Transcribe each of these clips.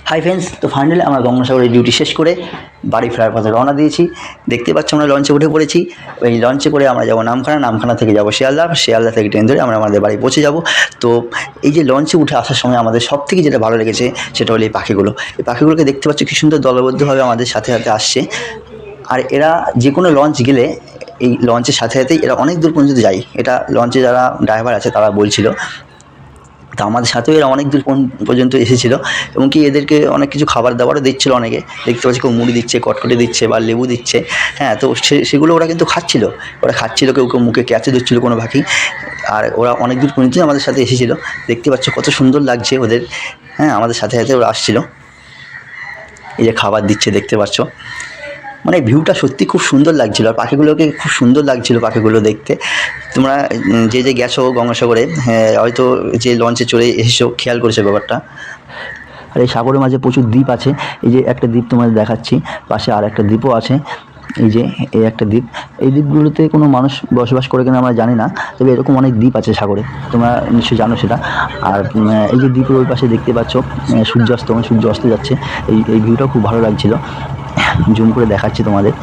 Hi friends, তো finally আমরা গঙ্গাসাগরের duty শেষ করে বাড়ি ফেরার পথে রওনা দিয়েছি। দেখতে পাচ্ছ আমরা লঞ্চে উঠে পড়েছি। ওই লঞ্চে করে আমরা যাবো নামখানা থেকে যাবো শিয়ালদা থেকে ট্রেন ধরে আমরা আমাদের বাড়ি পৌঁছে যাব। তো এই যে লঞ্চে উঠে আসার সময় আমাদের সব থেকে যেটা ভালো লেগেছে সেটা হলো এই পাখিগুলো। এই পাখিগুলোকে দেখতে পাচ্ছ কি সুন্দর দলবদ্ধভাবে আমাদের সাথে সাথে আসছে। আর এরা যে কোনো লঞ্চ গেলে এই লঞ্চের সাথে সাথেই এরা অনেক দূর পর্যন্ত যায়। এটা লঞ্চে যারা ড্রাইভার আছে তারা বলছিল। তো আমাদের সাথেও এরা অনেক দূর পর্যন্ত এসেছিলো এবং কি এদেরকে অনেক কিছু খাবার দাবারও দিচ্ছিলো। অনেকে দেখতে পাচ্ছি কেউ মুড়ি দিচ্ছে, কটকটি দিচ্ছে বা লেবু দিচ্ছে। হ্যাঁ, তো সেগুলো ওরা কিন্তু খাচ্ছিলো। কেউ কেউ মুখে ক্যাচে দিচ্ছিলো কোনো পাখি। আর ওরা অনেক দূর পর্যন্ত আমাদের সাথে এসেছিলো। দেখতে পাচ্ছ কত সুন্দর লাগছে ওদের। হ্যাঁ, আমাদের সাথে সাথে ওরা আসছিলো। এই যে খাবার দিচ্ছে দেখতে পাচ্ছ, মানে ভিউটা সত্যি খুব সুন্দর লাগছিলো। আর পাখিগুলোকে খুব সুন্দর লাগছিলো পাখিগুলো দেখতে। তোমরা যে গেছো গঙ্গাসাগরে, হ্যাঁ হয়তো যে লঞ্চে চড়ে এসেছো খেয়াল করেছো ব্যাপারটা। আর এই সাগরের মাঝে প্রচুর দ্বীপ আছে। এই যে একটা দ্বীপ তোমাদের দেখাচ্ছি, পাশে আর একটা দ্বীপও আছে। এই যে এই একটা দ্বীপ, এই দ্বীপগুলোতে কোনো মানুষ বসবাস করে কিনা আমরা জানি না, তবে এরকম অনেক দ্বীপ আছে সাগরে, তোমরা নিশ্চয়ই জানো সেটা। আর এই যে দ্বীপের ওই পাশে দেখতে পাচ্ছ সূর্য অস্ত যাচ্ছে। এই ভিউটাও খুব ভালো লাগছিলো। জুম করে দেখাচ্ছি তোমাদের।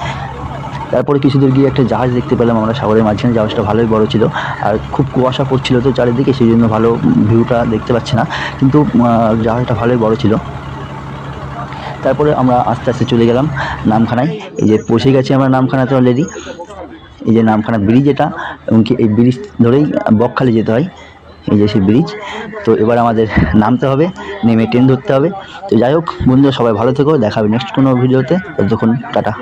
তারপরে কিছু দূর গিয়ে একটা জাহাজ দেখতে পেলাম আমরা সাগরের মাঝখানে। জাহাজটা ভালোই বড় ছিল আর খুব কুয়াশা পড়ছিল তো চারিদিকে, সেই জন্য ভালো ভিউটা দেখতে পাচ্ছি না, কিন্তু জাহাজটা ভালোই বড় ছিল। তারপরে আমরা আস্তে আস্তে চলে গেলাম নামখানায়। এই যে পৌঁছে গেছি আমরা নামখানাতে অলরেডি। এই যে নামখানা ব্রিজ এটা, এবং কি এই ব্রিজ ধরেই বকখালি যেতে হয়। এই যে সেই ব্রিজ। তো এবার আমাদের নামতে হবে, নেমে ট্রেন ধরতে হবে। তো যাই হোক বন্ধুরা, সবাই ভালো থেকো, দেখা হবে নেক্সট কোনো ভিডিওতে। ততক্ষণ টাটা।